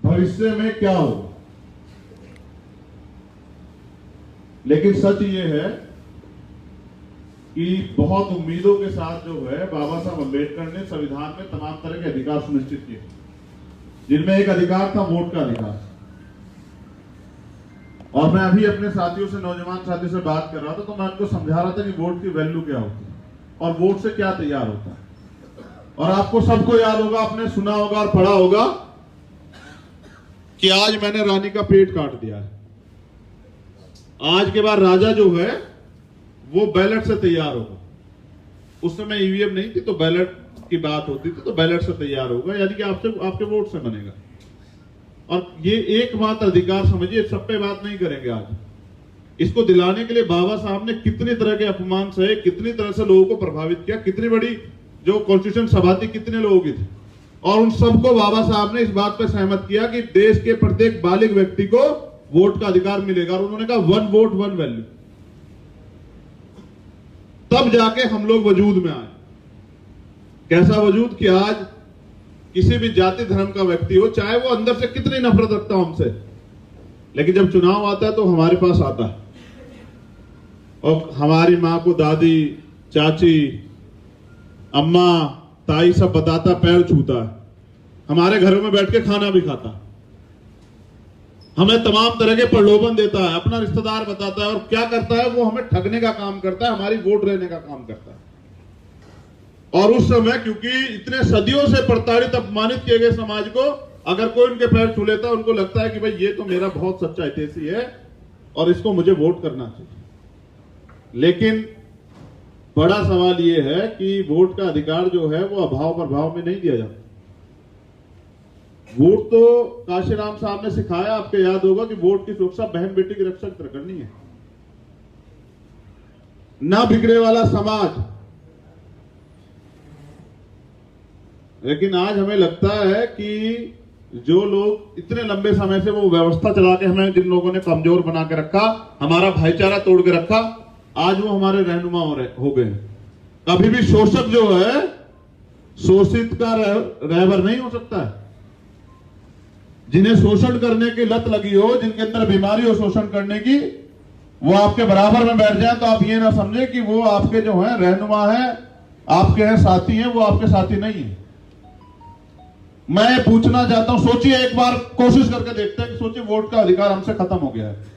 भविष्य में क्या होगा, लेकिन सच ये है कि बहुत उम्मीदों के साथ जो है बाबा साहब अम्बेडकर ने संविधान में तमाम तरह के अधिकार सुनिश्चित किए, जिनमें एक अधिकार था वोट का अधिकार। और मैं अभी अपने साथियों से, नौजवान साथियों से बात कर रहा था तो मैं उनको समझा रहा था कि वोट की वैल्यू क्या होती है और वोट से क्या तैयार होता है। और आपको सबको याद होगा, आपने सुना होगा और पढ़ा होगा कि आज मैंने रानी का पेट काट दिया है। आज के बाद राजा जो है वो बैलेट से तैयार होगा। उस समय ईवीएम नहीं थी तो बैलेट की बात होती थी, तो बैलेट से तैयार होगा, यानी कि आपके वोट से बनेगा। और ये एकमात्र अधिकार समझिए, सब पे बात नहीं करेंगे आज। इसको दिलाने के लिए बाबा साहब ने कितनी तरह के अपमान सहे, कितनी तरह से लोगों को प्रभावित किया, कितनी बड़ी जो कॉन्स्टिट्यूशन सभा थी कितने लोगों की थी, और उन सबको बाबा साहब ने इस बात पर सहमत किया कि देश के प्रत्येक बालिग व्यक्ति को वोट का अधिकार मिलेगा। और उन्होंने कहा 1 वोट 1 वैल्यू। तब जाके हम लोग वजूद में आए। कैसा वजूद कि आज किसी भी जाति धर्म का व्यक्ति हो, चाहे वो अंदर से कितनी नफरत रखता हो हमसे, लेकिन जब चुनाव आता है तो हमारे पास आता है और हमारी मां को दादी, चाची, अम्मा, ताई सब बताता, पैर छूता है, हमारे घरों में बैठ के खाना भी खाता है, हमें तमाम तरह के प्रलोभन देता है, अपना रिश्तेदार बताता है, और क्या करता है वो हमें ठगने का काम करता है, हमारी वोट लेने का काम करता है। और उस समय क्योंकि इतने सदियों से प्रताड़ित, अपमानित किए गए समाज को अगर कोई उनके पैर छू लेता है, उनको लगता है कि भाई ये तो मेरा बहुत सच्चा हितैषी है और इसको मुझे वोट करना चाहिए। लेकिन बड़ा सवाल ये है कि वोट का अधिकार जो है वो अभाव प्रभाव में नहीं दिया जाता। वोट तो काशीराम साहब ने सिखाया, आपको याद होगा कि वोट की सुरक्षा बहन बेटी की रक्षा करनी है। ना बिगड़े वाला समाज। लेकिन आज हमें लगता है कि जो लोग इतने लंबे समय से वो व्यवस्था चला के हमें, जिन लोगों ने कमजोर बना के रखा, हमारा भाईचारा तोड़ के रखा, आज वो हमारे रहनुमा हो गए। कभी भी शोषक जो है शोषित का रहबर नहीं हो सकता है। जिन्हें शोषण करने की लत लगी हो, जिनके अंदर बीमारी हो शोषण करने की, वो आपके बराबर में बैठ जाए तो आप ये ना समझे कि वो आपके जो है रहनुमा है, आपके हैं साथी हैं, वो आपके साथी नहीं है। मैं पूछना चाहता हूं, सोचिए एक बार, कोशिश करके देखते हैं कि सोचिए वोट का अधिकार हमसे खत्म हो गया है।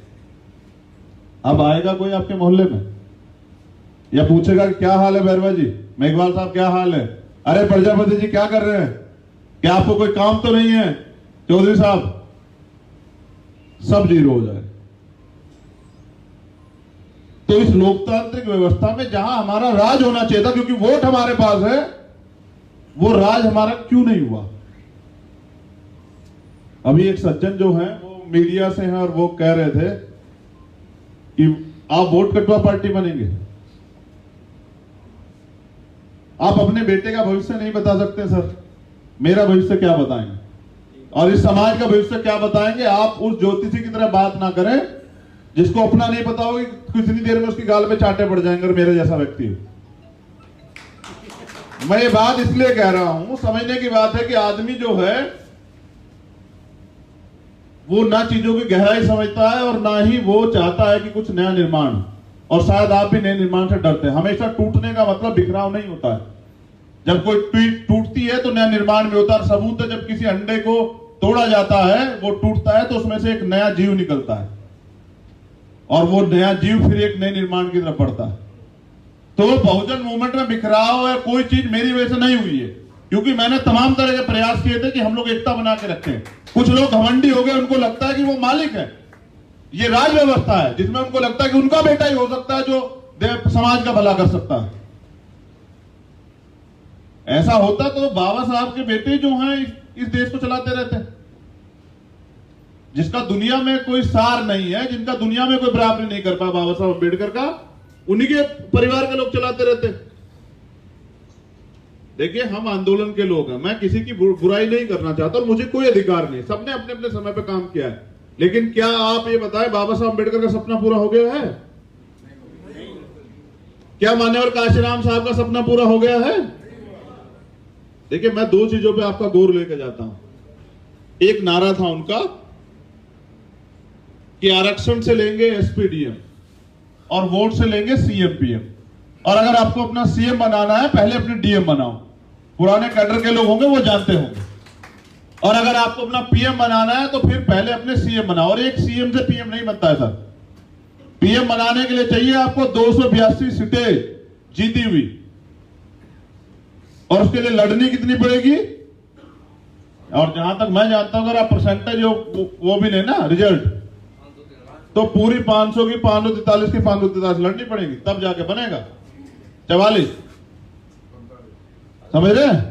अब आएगा कोई आपके मोहल्ले में या पूछेगा कि क्या हाल है बैरवा जी, मेघवाल साहब क्या हाल है, अरे प्रजापति जी क्या कर रहे हैं, क्या आपको कोई काम तो नहीं है, चौधरी साहब? सब जीरो हो जाए। तो इस लोकतांत्रिक व्यवस्था में जहां हमारा राज होना चाहिए था, क्योंकि वोट हमारे पास है, वो राज हमारा क्यों नहीं हुआ? अभी एक सज्जन जो है वो मीडिया से हैं और वो कह रहे थे कि आप वोट कटवा पार्टी बनेंगे, आप अपने बेटे का भविष्य नहीं बता सकते। सर, मेरा भविष्य क्या बताएंगे और इस समाज का भविष्य क्या बताएंगे? आप उस ज्योतिषी की तरह बात ना करें जिसको अपना नहीं पता होगा, कितनी देर में उसकी गाल पे चांटे पड़ जाएंगे। और मेरे जैसा व्यक्ति, मैं ये बात इसलिए कह रहा हूं, समझने की बात है कि आदमी जो है वो ना चीजों की गहराई समझता है और ना ही वो चाहता है कि कुछ नया निर्माण। और शायद आप भी नए निर्माण से डरते हैं। हमेशा टूटने का मतलब बिखराव नहीं होता है। जब कोई पीठ टूटती है तो नया निर्माण में होता है। सबूत है, जब किसी अंडे को तोड़ा जाता है, वो टूटता है तो उसमें से एक नया जीव निकलता है और वो नया जीव फिर एक नए निर्माण की तरफ बढ़ता है। तो बहुजन मूवमेंट में बिखराव है, कोई चीज मेरी वजह से नहीं हुई है, क्योंकि मैंने तमाम तरह के प्रयास किए थे कि हम लोग एकता बना के रखें। कुछ लोग घमंडी हो गए, उनको लगता है कि वो मालिक है। ये राज व्यवस्था है जिसमें उनको लगता है कि उनका बेटा ही हो सकता है जो समाज का भला कर सकता है। ऐसा होता तो बाबा साहब के बेटे जो हैं इस देश को चलाते रहते, जिसका दुनिया में कोई सार नहीं है, जिनका दुनिया में कोई बराबरी नहीं कर पाया बाबा साहब अम्बेडकर का, उन्हीं के परिवार के लोग चलाते रहते। देखिए, हम आंदोलन के लोग हैं, मैं किसी की बुराई नहीं करना चाहता और मुझे कोई अधिकार नहीं, सबने अपने अपने समय पे काम किया है। लेकिन क्या आप ये बताएं, बाबा साहब अम्बेडकर का सपना पूरा हो गया है? क्या मान्यवर काशीराम साहब का सपना पूरा हो गया है? देखिए, मैं दो चीजों पे आपका गौर लेके जाता हूं। एक नारा था उनका कि आरक्षण से लेंगे एसपीडीएम और वोट से लेंगे सीएम पीएम, और अगर आपको अपना सीएम बनाना है पहले अपने डीएम बनाओ। पुराने कैडर के लोग होंगे वो जानते होंगे। और अगर आपको अपना पीएम बनाना है तो फिर पहले अपने सीएम बनाओ। और एक सीएम से पीएम नहीं बनता है सर। पीएम बनाने के लिए चाहिए आपको 282 सीटें जीती हुई, और उसके लिए लड़नी कितनी पड़ेगी। और जहां तक मैं जानता हूं, अगर आप परसेंटेज वो भी लेना रिजल्ट, तो पूरी 500 की 543 की 543 लड़नी पड़ेगी, तब जाके बनेगा 44। समझ रहे हैं?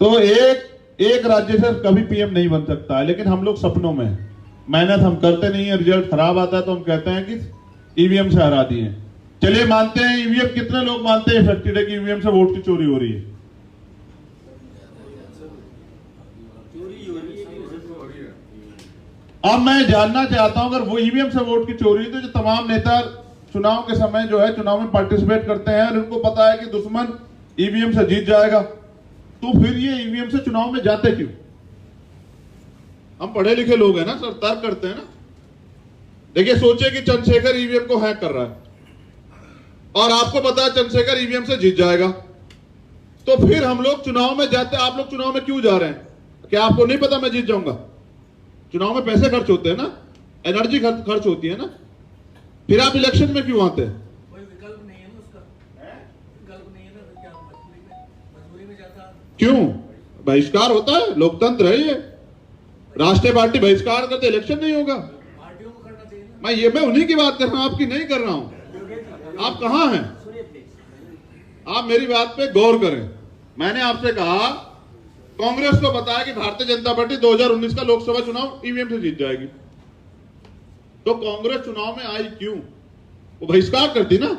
तो एक राज्य से कभी पीएम नहीं बन सकता है, लेकिन हम लोग सपनों में हैं। मेहनत हम करते नहीं है, रिजल्ट खराब आता है तो हम कहते हैं कि ईवीएम से हरा दिए। चलिए मानते हैं ईवीएम, कितने लोग मानते हैं इफेक्टेड है कि ईवीएम से वोट की चोरी हो रही है? अब मैं जानना चाहता हूं, अगर वो ईवीएम से वोट की चोरी है तो जो तमाम नेता चुनाव के समय जो है चुनाव में पार्टिसिपेट करते हैं और उनको पता है कि दुश्मन ईवीएम से जीत जाएगा, तो फिर ये ईवीएम से चुनाव में जाते क्यों? हम पढ़े लिखे लोग हैं ना सर, तर्क करते हैं ना। देखिए, सोचिए कि चंद्रशेखर ईवीएम को हैक कर रहा है और आपको पता है चंद्रशेखर ईवीएम से जीत जाएगा, तो फिर हम लोग चुनाव में जाते। आप लोग चुनाव में क्यों जा रहे हैं? क्या आपको नहीं पता मैं जीत जाऊंगा? चुनाव में पैसे खर्च होते हैं ना, एनर्जी खर्च होती है ना, फिर आप इलेक्शन में क्यों आते हैं? कोई विकल्प नहीं है ना उसका, विकल्प नहीं है ना, तो क्या मजबूरी में जाता? क्यों? बहिष्कार होता है, लोकतंत्र है ये। राष्ट्रीय पार्टी बहिष्कार करते इलेक्शन नहीं होगा। पार्टियों को करना चाहिए ना। मैं उन्हीं की बात कर रहा हूं, आपकी नहीं कर रहा हूं। आप कहां हैं? आप मेरी बात पे गौर करें। मैंने आपसे कहा कांग्रेस को बताया कि भारतीय जनता पार्टी 2019 का लोकसभा चुनाव ईवीएम से जीत जाएगी, तो कांग्रेस चुनाव में आई क्यों? वो बहिष्कार करती ना,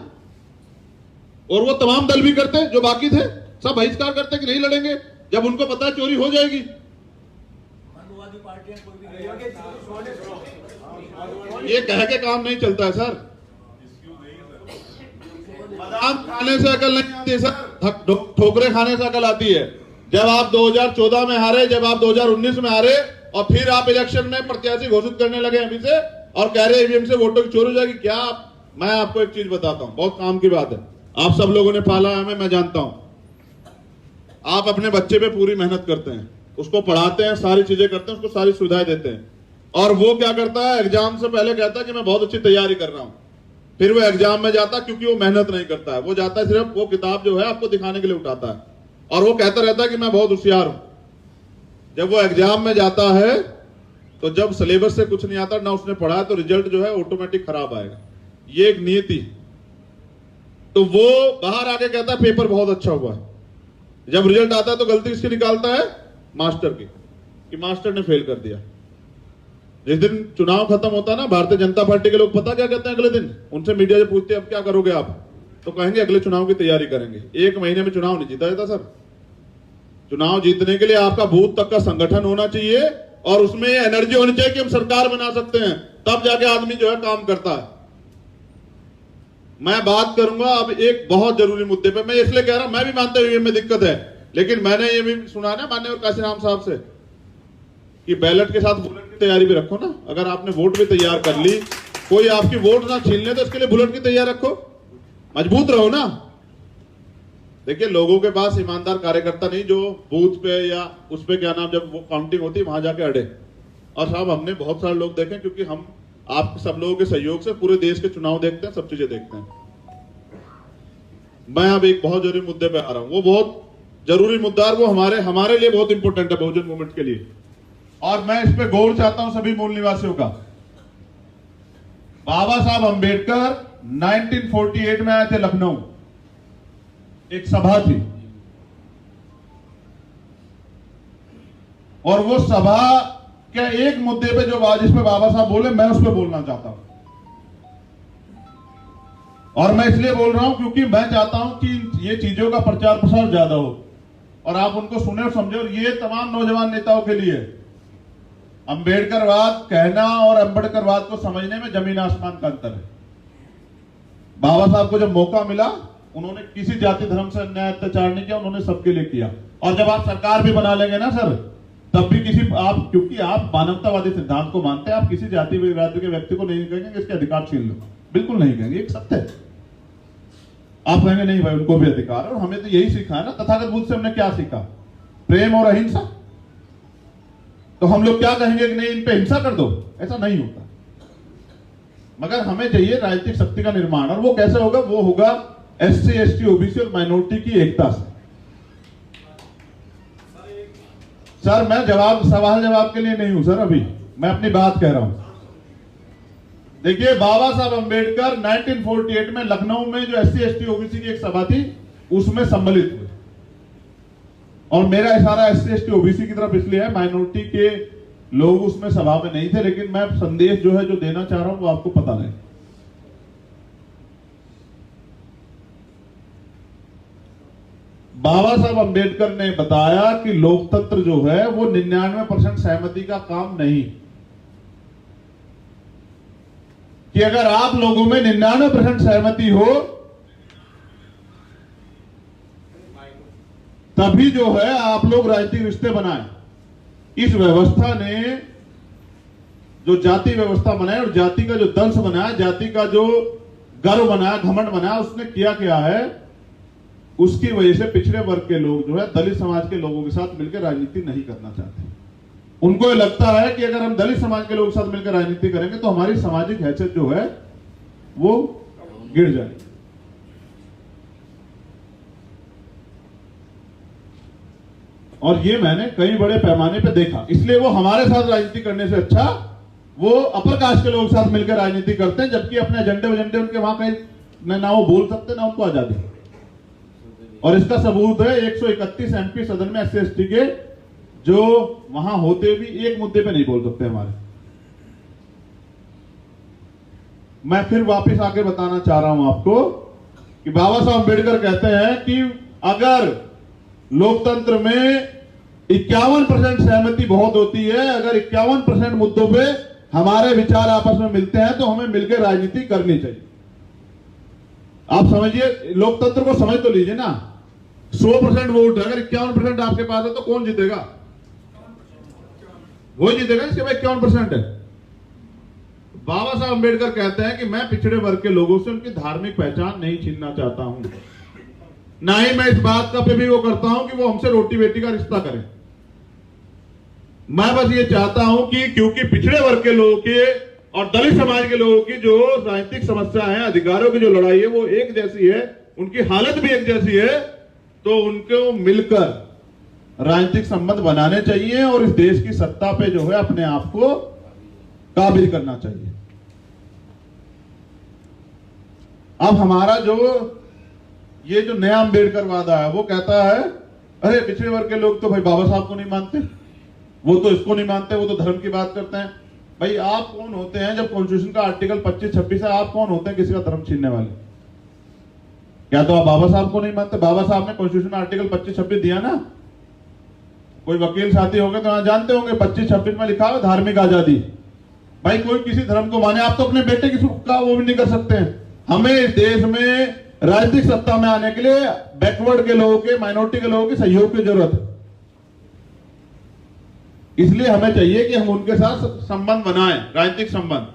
और वो तमाम दल भी करते जो बाकी थे, सब बहिष्कार करते कि नहीं लड़ेंगे जब उनको पता है चोरी हो जाएगी। ये कह के काम नहीं चलता है सर। बादाम खाने से अकल नहीं आती सर, ठोकरे खाने से अकल आती है। जब आप 2014 में हारे, जब आप 2019 में हारे, और फिर आप इलेक्शन में प्रत्याशी घोषित करने लगे अभी से और कह रहे ईवीएम से वोटों की चोरी हो जाएगी। क्या मैं आपको एक चीज बताता हूं, बहुत काम की बात है। आप सब लोगों ने पाला है, मैं जानता हूं। आप अपने बच्चे पे पूरी मेहनत करते हैं, उसको पढ़ाते हैं, सारी चीजें करते हैं, उसको सारी सुविधाएं देते हैं, और वो क्या करता है, एग्जाम से पहले कहता है कि मैं बहुत अच्छी तैयारी कर रहा हूं। फिर वो एग्जाम में जाता, क्योंकि वो मेहनत नहीं करता है, वो जाता है सिर्फ वो किताब जो है आपको दिखाने के लिए उठाता है, और वो कहता रहता है कि मैं बहुत होशियार हूं। जब वो एग्जाम में जाता है तो जब सिलेबस से कुछ नहीं आता ना उसने पढ़ा है, तो रिजल्ट जो है ऑटोमेटिक खराब आएगा। ये एक नियति। तो वो बाहर आके कहता है पेपर बहुत अच्छा हुआ है, जब रिजल्ट आता है तो गलती किसकी निकालता है? मास्टर की, कि मास्टर ने फेल कर दिया। जिस दिन चुनाव खत्म होता है ना, भारतीय जनता पार्टी के लोग पता क्या कहते हैं अगले दिन? उनसे मीडिया से पूछते हैं अब क्या करोगे आप, तो कहेंगे अगले चुनाव की तैयारी करेंगे। 1 महीने में चुनाव नहीं जीता जाता सर। चुनाव जीतने के लिए आपका बूथ तक का संगठन होना चाहिए, और उसमें एनर्जी होनी चाहिए कि हम सरकार बना सकते हैं, तब जाके आदमी जो है काम करता है। मैं बात करूंगा अब एक बहुत जरूरी मुद्दे पे। मैं इसलिए कह रहा हूं, मैं भी मानता हूं में दिक्कत है, लेकिन मैंने ये भी सुना ना माननीय काशीराम साहब से कि बैलेट के साथ बुलेट की तैयारी भी रखो ना। अगर आपने वोट भी तैयार कर ली, कोई आपकी वोट ना छीन ले, तो इसके लिए बुलेट की तैयारी रखो, मजबूत रहो ना। देखिए, लोगों के पास ईमानदार कार्यकर्ता नहीं जो बूथ पे या उस पे क्या नाम, जब वो काउंटिंग होती है वहां जाके अड़े। और साहब हमने बहुत सारे लोग देखे, क्योंकि हम आप सब लोगों के सहयोग से पूरे देश के चुनाव देखते हैं, सब चीजें देखते हैं। मैं अब एक बहुत जरूरी मुद्दे पे आ रहा हूं, वो बहुत जरूरी मुद्दा है, वो हमारे लिए बहुत इंपॉर्टेंट है, बहुजन मूवमेंट के लिए। और मैं इस पे गौर चाहता हूं सभी मूल निवासियों का। बाबा साहब अंबेडकर 1948 में आए थे लखनऊ, एक सभा थी, और वो सभा के एक मुद्दे पे जो जिस पे बाबा साहब बोले, मैं उस पे बोलना चाहता हूं। और मैं इसलिए बोल रहा हूं क्योंकि मैं चाहता हूं कि ये चीजों का प्रचार प्रसार ज्यादा हो और आप उनको सुने और समझे। और ये तमाम नौजवान नेताओं के लिए अंबेडकरवाद कहना और अंबेडकरवाद को समझने में जमीन आसमान का अंतर है। बाबा साहब को जब मौका मिला उन्होंने किसी जाति धर्म से अन्याय अत्याचार नहीं किया, उन्होंने सबके लिए किया। और जब आप सरकार भी बना लेंगे ना सर, तब भी क्योंकि आप मानवतावादी सिद्धांत को मानते हैं, आप किसी जाति राज्य के व्यक्ति को नहीं कहेंगे इसके अधिकार छीन लो, बिल्कुल नहीं कहेंगे, एक सत्य है। आप कहेंगे नहीं भाई उनको भी अधिकार है। और हमें तो यही सीखा है ना, तथागत बुद्ध से हमने क्या सीखा? प्रेम और अहिंसा। तो हम लोग क्या कहेंगे कि नहीं इन पे हिंसा कर दो? ऐसा नहीं होता। मगर हमें चाहिए राजनीतिक शक्ति का निर्माण, और वो कैसे होगा? वो होगा SC, ST, OBC और माइनॉरिटी की एकता से। सर मैं सवाल जवाब के लिए नहीं हूं सर, अभी मैं अपनी बात कह रहा हूं। देखिए बाबा साहब अंबेडकर 1948 में लखनऊ में जो SC, ST, OBC की एक सभा थी उसमें सम्मिलित हुए। और मेरा इशारा SC, ST, OBC की तरफ इसलिए है, माइनॉरिटी के लोग उसमें सभा में नहीं थे, लेकिन मैं संदेश जो है जो देना चाह रहा हूं वो आपको पता नहीं। बाबा साहब अंबेडकर ने बताया कि लोकतंत्र जो है वो 99% सहमति का काम नहीं, कि अगर आप लोगों में 99% सहमति हो तभी जो है आप लोग राजनीतिक रिश्ते बनाएं। इस व्यवस्था ने जो जाति व्यवस्था बनाया और जाति का जो दंश बनाया, जाति का जो गर्व बनाया, घमंड बनाया, उसने किया क्या है? उसकी वजह से पिछड़े वर्ग के लोग जो है दलित समाज के लोगों के साथ मिलकर राजनीति नहीं करना चाहते। उनको ये लगता है कि अगर हम दलित समाज के लोगों के साथ मिलकर राजनीति करेंगे तो हमारी सामाजिक हैसियत जो है वो गिर जाएगी। और ये मैंने कई बड़े पैमाने पे देखा, इसलिए वो हमारे साथ राजनीति करने से अच्छा वो अपर कास्ट के लोगों के साथ मिलकर राजनीति करते हैं, जबकि अपने एजेंडे उनके वहां कहीं ना वो बोल सकते ना उनको आजादी। और इसका सबूत है 131 MP सदन में SC ST के जो वहां होते भी एक मुद्दे पे नहीं बोल सकते हमारे। मैं फिर वापस आके बताना चाह रहा हूं आपको कि बाबा साहब अम्बेडकर कहते हैं कि अगर लोकतंत्र में 51% सहमति बहुत होती है, अगर 51% मुद्दों पे हमारे विचार आपस में मिलते हैं तो हमें मिलकर राजनीति करनी चाहिए। आप समझिए, लोकतंत्र को समझ तो लीजिए ना। 100% वोट है, अगर 51% आपके पास है तो कौन जीतेगा? वो जीतेगा जिसके पास 51% है। बाबा साहब अम्बेडकर कहते हैं कि मैं पिछड़े वर्ग के लोगों से उनकी धार्मिक पहचान नहीं छीनना चाहता हूं, ना ही मैं इस बात का पे भी वो करता हूं कि वो हमसे रोटी बेटी का रिश्ता करें। मैं बस ये चाहता हूं कि क्योंकि पिछड़े वर्ग के लोगों के और दलित समाज के लोगों की जो राजनीतिक समस्या है, अधिकारों की जो लड़ाई है वो एक जैसी है, उनकी हालत भी एक जैसी है, तो उनको मिलकर राजनीतिक संबंध बनाने चाहिए और इस देश की सत्ता पे जो है अपने आप को काबिज करना चाहिए। अब हमारा जो ये जो नया अम्बेडकर वादा है वो कहता है अरे पिछड़े वर्ग के लोग तो भाई बाबा साहब को नहीं मानते, वो तो इसको नहीं मानते, वो तो धर्म की बात करते हैं। भाई आप कौन होते हैं जब कॉन्स्टिट्यूशन का आर्टिकल 25-26 है, आप कौन होते हैं किसी का धर्म छीनने वाले? क्या तो आप बाबा साहब को नहीं मानते? बाबा साहब ने कॉन्स्टिट्यूशन आर्टिकल 25-26 दिया ना। कोई वकील साथी होंगे तो जानते होंगे 25-26 में लिखा है धार्मिक आजादी। भाई कोई किसी धर्म को माने, आप तो अपने बेटे की सुख का वो भी नहीं कर सकते हैं। हमें इस देश में राजनीतिक सत्ता में आने के लिए बैकवर्ड के लोगों के, माइनॉरिटी के लोगों के सहयोग की जरूरत है। इसलिए हमें चाहिए कि हम उनके साथ संबंध बनाएं, राजनीतिक संबंध।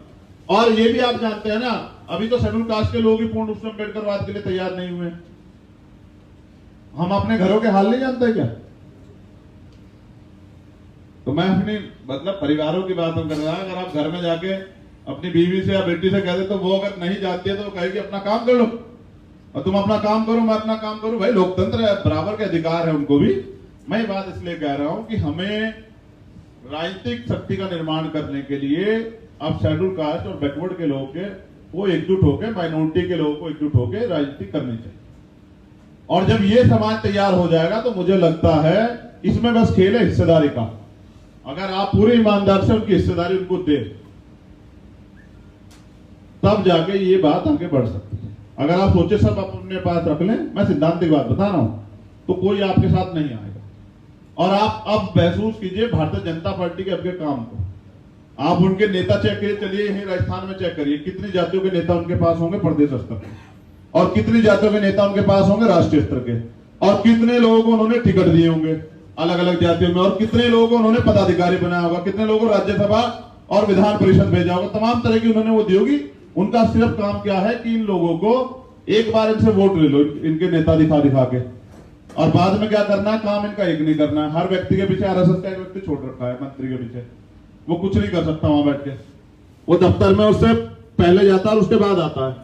और ये भी आप जानते हैं ना, अभी तो शेड्यूल कास्ट के लोग ही पूर्ण रूप से अम्बेडकरवाद के लिए तैयार नहीं हुए। हम अपने घरों के हाल नहीं जानते क्या? तो मैं अपनी मतलब परिवारों की बात कर रहा। अगर आप घर में जाके अपनी बीवी से या बेटी से कहते तो वो अगर नहीं जाती है तो कहेगी अपना काम कर लो, और तुम अपना काम करो मैं अपना काम करूं। भाई लोकतंत्र है, बराबर के अधिकार है उनको भी। मैं ये बात इसलिए कह रहा हूं कि हमें राजनीतिक शक्ति का निर्माण करने के लिए अब शेड्यूल कास्ट और बैकवर्ड के लोगों के वो एकजुट होकर, माइनॉरिटी के लोगों को एकजुट होकर राजनीति करनी चाहिए। और जब ये समाज तैयार हो जाएगा तो मुझे लगता है इसमें बस खेल है हिस्सेदारी का। अगर आप पूरी ईमानदार से उनकी हिस्सेदारी उनको दे तब जाके ये बात आगे बढ़ सकती है। अगर आप सोचे सब अपने पास रख लें, मैं सिद्धांतिक बात बता रहा हूं, तो कोई आपके साथ नहीं आएगा। और आप अब महसूस कीजिए भारतीय जनता पार्टी के आपके काम को। आप उनके नेता चेक करिए, चलिए यहीं राजस्थान में चेक करिए कितनी जातियों के नेता उनके पास होंगे प्रदेश स्तर पर, और कितनी जातियों के नेता उनके पास होंगे राष्ट्रीय स्तर के, और कितने लोगों को उन्होंने टिकट दिए होंगे अलग अलग जातियों में, और कितने लोगों को उन्होंने पदाधिकारी बनाया होगा, कितने लोगों को राज्यसभा और विधान परिषद भेजा होगा, तमाम तरह की उन्होंने वो दी होगी। उनका सिर्फ काम क्या है कि इन लोगों को एक बार इनसे वोट ले लो, इनके नेता दिखा दिखा के, और बाद में क्या करना है, काम इनका एक नहीं करना है। हर व्यक्ति के पीछे आरएसएस का एक व्यक्ति छोड़ रखा है, मंत्री के पीछे, वो कुछ नहीं कर सकता वहां बैठ के, वो दफ्तर में उससे पहले जाता है और उसके बाद आता है।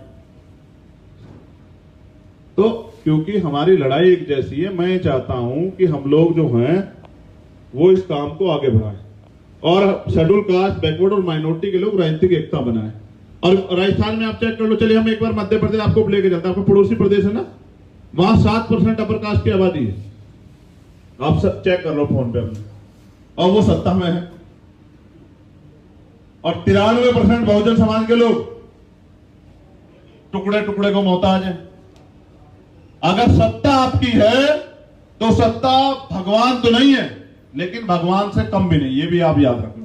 तो क्योंकि हमारी लड़ाई एक जैसी है, मैं चाहता हूं कि हम लोग जो हैं वो इस काम को आगे बढ़ाएं और शेड्यूल कास्ट, बैकवर्ड और माइनॉरिटी के लोग राजनीतिक एकता बनाएं। और राजस्थान में आप चेक कर लो, चलिए हम एक बार मध्य प्रदेश आपको लेके चलते हैं, आपका पड़ोसी प्रदेश है ना, वहां 7% अपर कास्ट की आबादी है, आप सब चेक कर लो फोन पे अपने, और वो सत्ता में है, और 93% बहुजन समाज के लोग टुकड़े टुकड़े को मोहताज है। अगर सत्ता आपकी है तो सत्ता भगवान तो नहीं है, लेकिन भगवान से कम भी नहीं, ये भी आप याद रखना।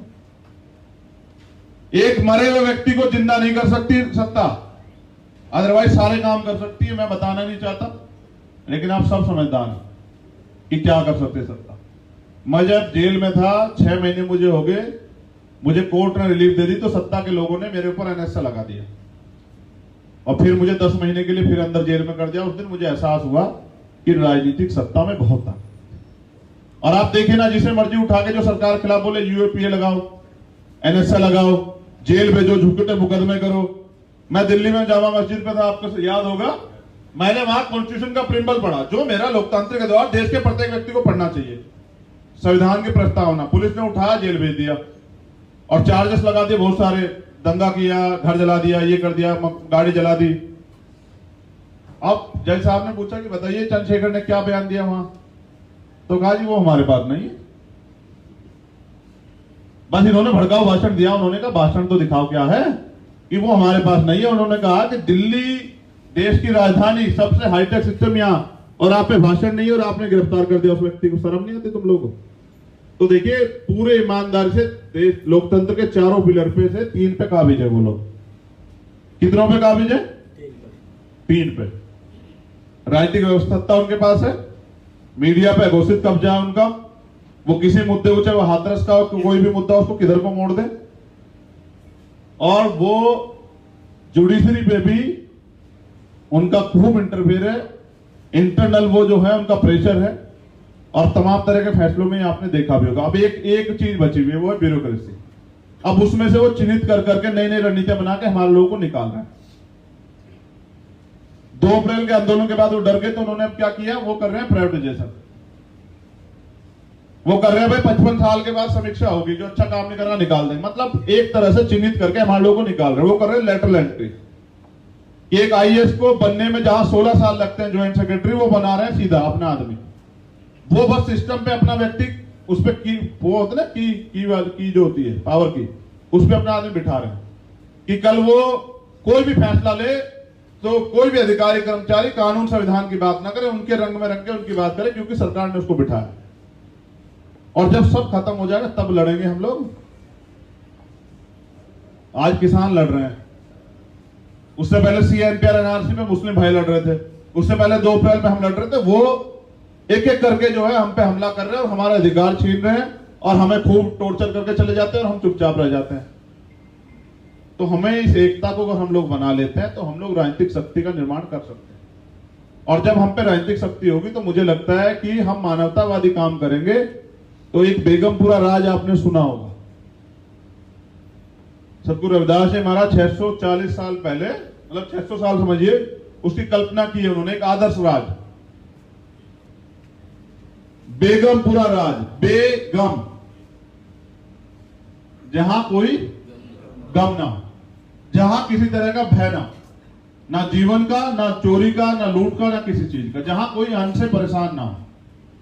एक मरे हुए व्यक्ति को जिंदा नहीं कर सकती सत्ता, अदरवाइज सारे काम कर सकती है। मैं बताना नहीं चाहता, लेकिन आप सब समझदार हैं कि क्या कर सकते सत्ता। मैं जब जेल में था, 6 महीने मुझे हो गए, मुझे कोर्ट ने रिलीफ दे दी तो सत्ता के लोगों ने मेरे ऊपर एनएसए लगा दिया और फिर मुझे 10 महीने के लिए फिर अंदर जेल में कर दिया। उस दिन मुझे एहसास हुआ कि राजनीतिक सत्ता में बहुत था। और आप देखें ना, जिसे मर्जी उठा के जो सरकार के खिलाफ बोले यूएपीए लगाओ, एनएसए लगाओ, जेल भेजो, झुकटे मुकदमे करो। मैं दिल्ली में जामा मस्जिद पे था, आपको याद होगा, मैंने वहां कॉन्स्टिट्यूशन का प्रिंबल पढ़ा, जो मेरा लोकतांत्रिक अधिकार देश के प्रत्येक व्यक्ति को पढ़ना चाहिए, संविधान की प्रस्तावना। पुलिस ने उठाया, जेल भेज दिया और चार्जेस लगा दिए बहुत सारे, दंगा किया, घर जला दिया, ये कर दिया, गाड़ी जला दी। अब जज साहब ने पूछा कि बताइए चंद्रशेखर ने क्या बयान दिया वहां, तो कहा जी वो हमारे पास नहीं है। बस इन्होंने भड़काऊ भाषण दिया। उन्होंने कहा भाषण तो दिखाओ क्या है, कि वो हमारे पास नहीं है। उन्होंने कहा कि दिल्ली देश की राजधानी, सबसे हाईटेक सिस्टम यहाँ, और आप पे भाषण नहीं है और आपने गिरफ्तार कर दिया उस व्यक्ति को। शर्म नहीं आती तुम लोगों को? तो देखिए, पूरे ईमानदारी से देश लोकतंत्र के 4 पिलर पे से 3 पे काबिज है वो लोग। कितनों पे काबिज है? 3 पे। राजनीतिक व्यवस्था उनके पास है, मीडिया पे घोषित कब्जा है उनका, वो किसी मुद्दे को, चाहे वो हाथरस का हो, कोई भी मुद्दा उसको किधर को मोड़ दे, और वो जुडिशरी पे भी उनका खूब इंटरफेयर है, इंटरनल वो जो है उनका प्रेशर है, और तमाम तरह के फैसलों में आपने देखा भी होगा। अब एक चीज बची हुई है, वो है ब्यूरोक्रेसी। अब उसमें से वो चिन्हित कर करके नई नई रणनीतियां बना के हमारे लोगों को निकाल रहे हैं। 2 अप्रैल के आंदोलन के बाद वो डर गए, तो उन्होंने अब क्या किया, वो कर रहे हैं प्राइवेटाइजेशन। वो कर रहे हैं भाई 55 साल के बाद समीक्षा होगी, जो अच्छा काम नहीं कर रहा निकाल देंगे। मतलब एक तरह से चिन्हित करके हमारे लोगों को निकाल रहे हैं। वो कर रहे हैं लेटरल एंट्री, एक आईएएस को बनने में जहां 16 साल लगते हैं ज्वाइंट सेक्रेटरी, वो बना रहे हैं सीधा अपना आदमी। वो बस सिस्टम पे अपना व्यक्ति, उस पर की वो होता है ना, की जो होती है पावर की, उस पर अपना आदमी बिठा रहे हैं कि कल वो कोई भी फैसला ले तो कोई भी अधिकारी कर्मचारी कानून संविधान की बात ना करे, उनके रंग में रंग के उनकी बात करे, क्योंकि सरकार ने उसको बिठाया। और जब सब खत्म हो जाएगा तब लड़ेंगे हम लोग। आज किसान लड़ रहे हैं, उससे पहले सीएनपीआर एनआरसी में मुस्लिम भाई लड़ रहे थे, उससे पहले 2 अप्रैल में हम लड़ रहे थे। वो एक एक करके जो है हम पे हमला कर रहे हैं और हमारा अधिकार छीन रहे हैं, और हमें खूब टॉर्चर करके चले जाते हैं और हम चुपचाप रह जाते हैं। तो हमें इस एकता को अगर हम लोग बना लेते हैं तो हम लोग राजनीतिक शक्ति का निर्माण कर सकते हैं। और जब हम पे राजनीतिक शक्ति होगी तो मुझे लगता है कि हम मानवतावादी काम करेंगे। तो एक बेगमपुरा राज आपने सुना होगा, सतगुरु रविदास जी महाराज 640 साल पहले, मतलब 600 साल समझिए, उसकी कल्पना की है उन्होंने, एक आदर्श राज, बेगमपुरा राज। बेगम, जहां कोई गम ना हो, जहां किसी तरह का भय ना जीवन का, ना चोरी का, ना लूट का, ना किसी चीज का, जहां कोई अन्न से परेशान ना हो,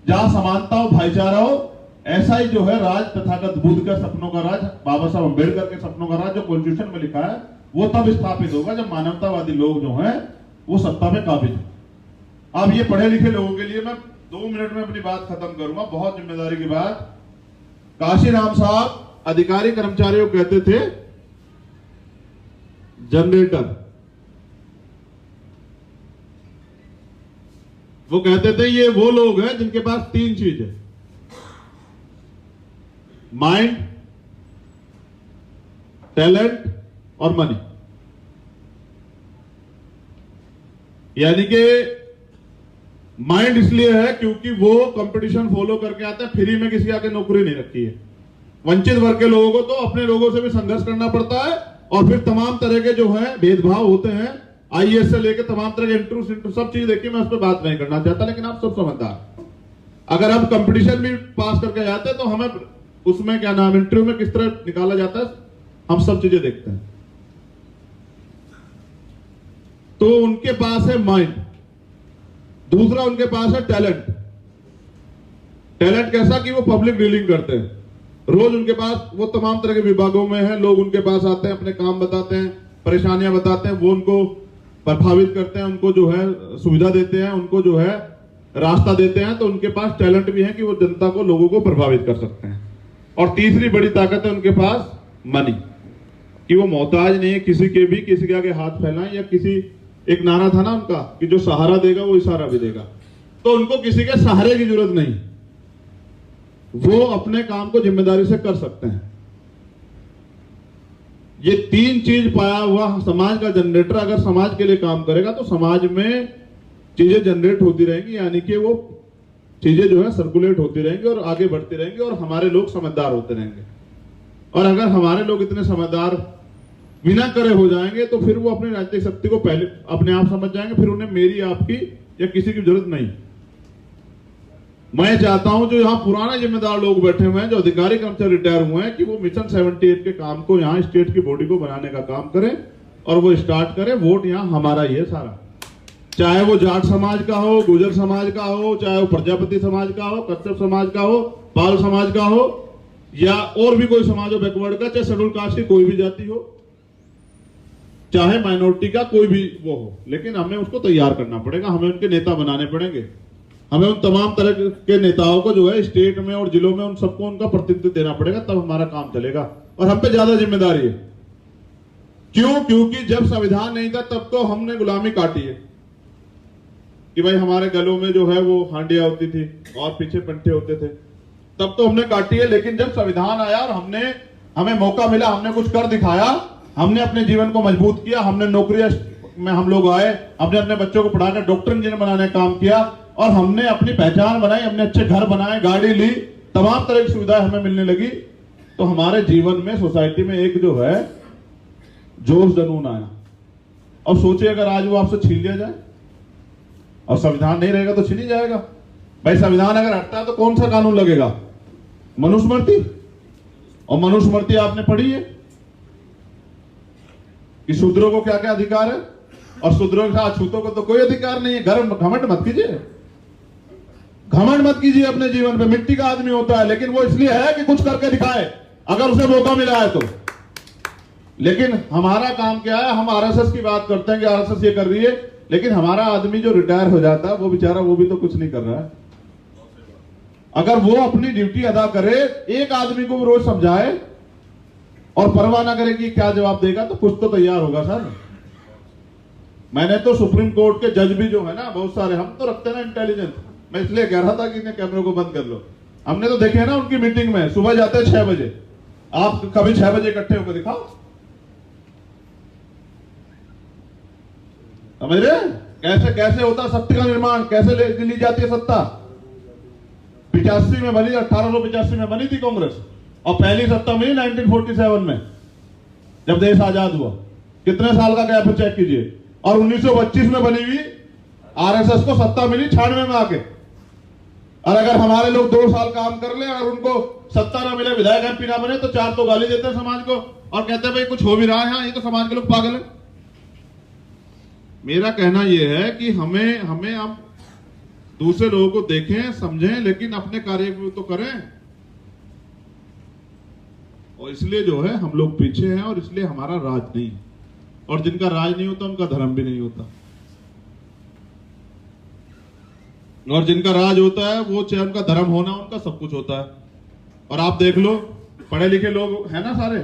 जहां समानता हो, भाईचारा हो। ऐसा ही जो है राज तथागत बुद्ध का सपनों का राज, बाबा साहब अम्बेडकर के सपनों का राज जो कॉन्स्टिट्यूशन में लिखा है, वो तब स्थापित होगा जब मानवतावादी लोग जो हैं वो सत्ता में काबिज है। अब ये पढ़े लिखे लोगों के लिए मैं 2 मिनट में अपनी बात खत्म करूंगा, बहुत जिम्मेदारी की बात। काशीराम साहब अधिकारी कर्मचारियों को कहते थे जनरेटर, वो कहते थे ये वो लोग हैं जिनके पास 3 चीज है, माइंड, टैलेंट और मनी। यानी कि माइंड इसलिए है क्योंकि वो कंपटीशन फॉलो करके आते हैं, फ्री में किसी आके नौकरी नहीं रखी है। वंचित वर्ग के लोगों को तो अपने लोगों से भी संघर्ष करना पड़ता है, और फिर तमाम तरह के जो है भेदभाव होते हैं, आईएएस से लेकर तमाम तरह के इंटरव्यू सब चीज देखिए, मैं उस पर बात नहीं करना चाहता, लेकिन आप सब समझदार। अगर हम कंपटीशन भी पास करके जाते हैं तो हमें उसमें क्या नाम इंटरव्यू में किस तरह निकाला जाता है, हम सब चीजें देखते हैं। तो उनके पास है माइंड, दूसरा उनके पास है टैलेंट। टैलेंट कैसा कि वो पब्लिक डीलिंग करते हैं, रोज उनके पास वो तमाम तरह के विभागों में है, लोग उनके पास आते हैं, अपने काम बताते हैं, परेशानियां बताते हैं, वो उनको प्रभावित करते हैं, उनको जो है सुविधा देते हैं, उनको जो है रास्ता देते हैं। तो उनके पास टैलेंट भी है कि वो जनता को, लोगों को प्रभावित कर सकते हैं। और तीसरी बड़ी ताकत है उनके पास मनी, कि वो मोहताज नहीं है किसी के भी, किसी के आगे हाथ फैलाएं, या किसी, एक नारा था ना उनका कि जो सहारा देगा वो इशारा भी देगा। तो उनको किसी के सहारे की जरूरत नहीं, वो अपने काम को जिम्मेदारी से कर सकते हैं। ये 3 चीज पाया हुआ समाज का जनरेटर अगर समाज के लिए काम करेगा तो समाज में चीजें जनरेट होती रहेंगी, यानी कि वो चीजें जो है सर्कुलेट होती रहेंगी और आगे बढ़ती रहेंगी, और हमारे लोग समझदार होते रहेंगे। और अगर हमारे लोग इतने समझदार बिना करे हो जाएंगे तो फिर वो अपनी राजनीतिक शक्ति को पहले अपने आप समझ जाएंगे, फिर उन्हें मेरी, आपकी या किसी की जरूरत नहीं। मैं चाहता हूं जो यहां पुराने जिम्मेदार लोग बैठे हुए हैं, जो अधिकारी कर्मचारी रिटायर हुए हैं, कि वो मिशन 78 के काम को यहां स्टेट की बॉडी को बनाने का काम करें और वो स्टार्ट करें। वोट यहां हमारा ही है सारा, चाहे वो जाट समाज का हो, गुर्जर समाज का हो, चाहे वो प्रजापति समाज का हो, कच्छप समाज का हो, पाल समाज का हो, या और भी कोई समाज हो बैकवर्ड का, चाहे शेड्यूल कास्ट की कोई भी जाति हो, चाहे माइनॉरिटी का कोई भी वो हो, लेकिन हमें उसको तैयार करना पड़ेगा, हमें उनके नेता बनाने पड़ेंगे। हमें उन तमाम तरह के नेताओं को जो है स्टेट में और जिलों में उन सबको उनका प्रतिनिधित्व देना पड़ेगा, तब हमारा काम चलेगा। और हम पे ज्यादा जिम्मेदारी है। क्यों? क्योंकि जब संविधान नहीं था तब तो हमने गुलामी काटी है, कि भाई हमारे गलों में जो है वो हांडियां होती थी और पीछे पंठे होते थे, तब तो हमने काटी है। लेकिन जब संविधान आया और हमें मौका मिला, हमने कुछ कर दिखाया, हमने अपने जीवन को मजबूत किया, हमने नौकरियां में हम लोग आए, हमने अपने बच्चों को पढ़ाकर डॉक्टर इंजीनियर बनाने का काम किया, और हमने अपनी पहचान बनाई, हमने अच्छे घर बनाए, गाड़ी ली, तमाम तरह की सुविधाएं हमें मिलने लगी। तो हमारे जीवन में, सोसाइटी में एक जो है जोश जुनून आया। अब सोचिए अगर आज वो आपसे छीन लिया जाए और संविधान नहीं रहेगा तो छीन ही जाएगा। भाई संविधान अगर हटता है तो कौन सा कानून लगेगा? मनुस्मृति। और मनुस्मृति आपने पढ़ी है कि शूद्रों को क्या क्या अधिकार है, और शूद्रों के साथ अछूतों को तो कोई अधिकार नहीं है। घमंड मत कीजिए, घमंड मत कीजिए अपने जीवन पे। मिट्टी का आदमी होता है, लेकिन वो इसलिए है कि कुछ करके दिखाए अगर उसे मौका मिला है तो। लेकिन हमारा काम क्या है? हम आरएसएस की बात करते हैं कि आरएसएस ये कर रही है, लेकिन हमारा आदमी जो रिटायर हो जाता है वो बेचारा, वो भी तो कुछ नहीं कर रहा है। अगर वो अपनी ड्यूटी अदा करे, एक आदमी को रोज समझाए और परवाह ना करे कि क्या जवाब देगा, तो कुछ तो तैयार होगा सर। मैंने तो सुप्रीम कोर्ट के जज भी जो है ना, बहुत सारे, हम तो रखते हैं ना इंटेलिजेंस, मैं इसलिए कह रहा था कि इन्हें कैमरे को बंद कर लो। हमने तो देखे ना उनकी मीटिंग में, सुबह जाते हैं 6 बजे, आप कभी 6 बजे इकट्ठे होकर दिखाओ। समझ रहे? कैसे कैसे होता सत्य का निर्माण, कैसे ली जाती है सत्ता। 85 में बनी, 1885 में बनी थी कांग्रेस, और पहली सत्ता मिली 1947 में जब देश आजाद हुआ। कितने साल का गैप है चेक कीजिए। और 1925 में बनी हुई आरएसएस को सत्ता मिली 96 में आके। और अगर हमारे लोग 2 साल काम कर ले और उनको सत्ता ना मिले, विधायक एमपी ना बने, तो 4 तो गाली देते हैं समाज को और कहते हैं भाई कुछ हो भी रहा है यहाँ, ये तो समाज के लोग पागल है। मेरा कहना यह है कि हमें अब दूसरे लोगों को देखें, समझें, लेकिन अपने कार्य को तो करें। और इसलिए जो है हम लोग पीछे हैं, और इसलिए हमारा राज नहीं है। और जिनका राज नहीं होता उनका धर्म भी नहीं होता, और जिनका राज होता है वो चाहे उनका धर्म होना, उनका सब कुछ होता है। और आप देख लो, पढ़े लिखे लोग हैं ना सारे,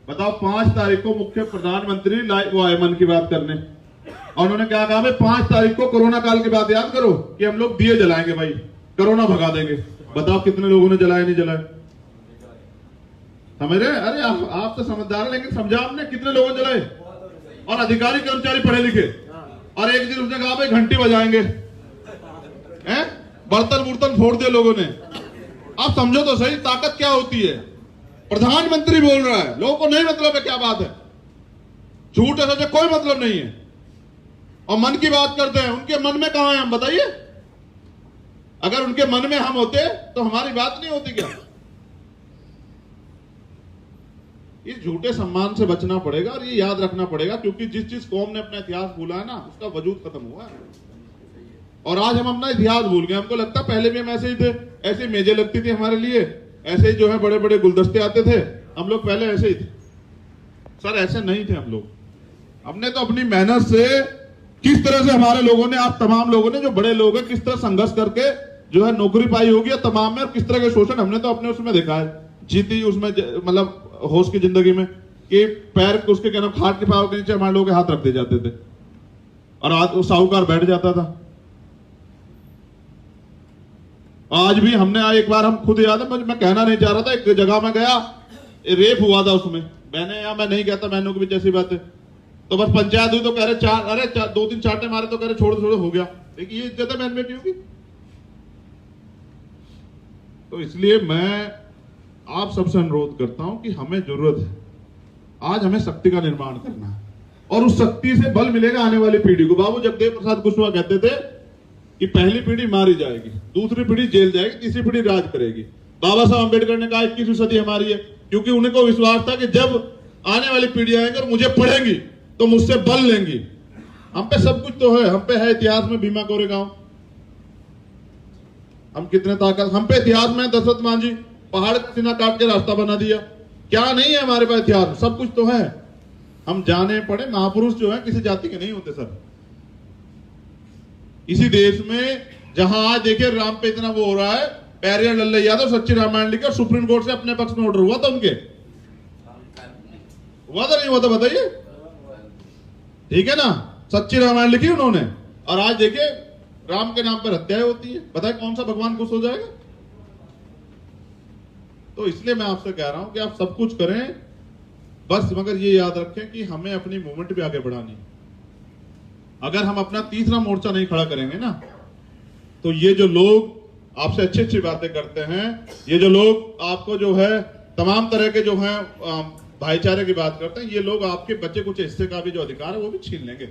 बताओ 5 तारीख को मुख्य प्रधानमंत्री वो आए मन की बात करने, और उन्होंने क्या कहा, भाई 5 तारीख को कोरोना काल की बात याद करो कि हम लोग दिए जलाएंगे, भाई कोरोना भगा देंगे। बताओ कितने लोगों ने जलाए, नहीं जलाए? समझ रहे? अरे आप तो समझदार है, लेकिन समझा आपने कितने लोगों ने जलाए? और अधिकारी कर्मचारी पढ़े लिखे। और एक दिन उसने कहा भाई घंटी बजाएंगे, हैं? बर्तन बुर्तन फोड़ दिए लोगों ने। आप समझो तो सही ताकत क्या होती है। प्रधानमंत्री बोल रहा है, लोगों को नहीं मतलब है, क्या बात है? झूठ ऐसा कोई मतलब नहीं है। और मन की बात करते हैं, उनके मन में कहां है हम, बताइए? अगर उनके मन में हम होते तो हमारी बात नहीं होती क्या? इस झूठे सम्मान से बचना पड़ेगा और ये याद रखना पड़ेगा, क्योंकि जिस कौम ने अपना इतिहास भूला है ना, उसका वजूद खत्म हुआ है। और आज हम अपना इतिहास भूल गए। हमको लगता पहले भी हम ऐसे ही थे, ऐसे मेजें लगती थी हमारे लिए, ऐसे ही जो है बड़े बड़े गुलदस्ते आते थे, हम लोग पहले ऐसे ही थे। सर ऐसे नहीं थे हम लोग। हमने तो अपनी मेहनत से किस तरह से हमारे लोगों ने, आप तमाम लोगों ने जो बड़े लोग हैं, किस तरह संघर्ष करके जो है नौकरी पाई होगी तमाम में, और किस तरह के शोषण हमने तो अपने उसमें देखा है, जीती उसमें मतलब होश की जिंदगी में, कि पैर उसके क्या नाम खाट के पाव के नीचे हमारे लोगों के हाथ रख दिए जाते थे और आज साहूकार बैठ जाता था। आज भी हमने एक बार, हम खुद याद है, मैं कहना नहीं चाह रहा था, एक जगह में गया, रेप हुआ था उसमें, मैंने या मैं नहीं कहता, बहनों के बीच ऐसी बात है, तो बस पंचायत हुई तो कह रहे 2-3 चाटे मारे तो कह रहे छोड़ हो गया। लेकिन ये इज्जत है बहन बेटियों की? तो इसलिए मैं आप सबसे अनुरोध करता हूं कि हमें जरूरत है, आज हमें शक्ति का निर्माण करना है, और उस शक्ति से बल मिलेगा आने वाली पीढ़ी को। बाबू जगदेव प्रसाद कुशवाहा कहते थे कि पहली पीढ़ी मारी जाएगी, दूसरी पीढ़ी जेल जाएगी, तीसरी पीढ़ी राज करेगी। बाबा साहब अम्बेडकर ने कहा 21वीं सदी हमारी है, क्योंकि उनको विश्वास था कि जब आने वाली पीढ़ी आएंगी और मुझे पढ़ेंगी तो मुझसे बल लेंगी। हम पे सब कुछ तो है, हम पे है इतिहास में भीमा कोरेगांव, हम कितने ताकत, हम पे इतिहास में दशरथ मांझी पहाड़ का सीना काट के रास्ता बना दिया। क्या नहीं है हमारे पास इतिहास में? सब कुछ तो है। हम जाने पड़े, महापुरुष जो है किसी जाति के नहीं होते सर। इसी देश में जहां आज देखिए राम पे इतना वो हो रहा है, पेरियार लल्लू यादव सच्ची रामायण लिखे, सुप्रीम कोर्ट से अपने पक्ष में ऑर्डर हुआ था उनके, हुआ था नहीं हुआ था बताइए? ठीक है ना, सच्ची रामायण लिखी उन्होंने, और आज देखिए राम के नाम पर हत्याएं होती है। बताए कौन सा भगवान खुश हो जाएगा? तो इसलिए मैं आपसे कह रहा हूं कि आप सब कुछ करें, बस मगर ये याद रखें कि हमें अपनी मूवमेंट भी आगे बढ़ानी। अगर हम अपना तीसरा मोर्चा नहीं खड़ा करेंगे ना, तो ये जो लोग आपसे अच्छी अच्छी बातें करते हैं, ये जो लोग आपको जो है तमाम तरह के जो है भाईचारे की बात करते हैं, ये लोग आपके बचे कुछ हिस्से का भी जो अधिकार है वो भी छीन लेंगे।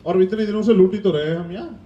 और इतने दिनों से लूटी तो रहे हम यहाँ।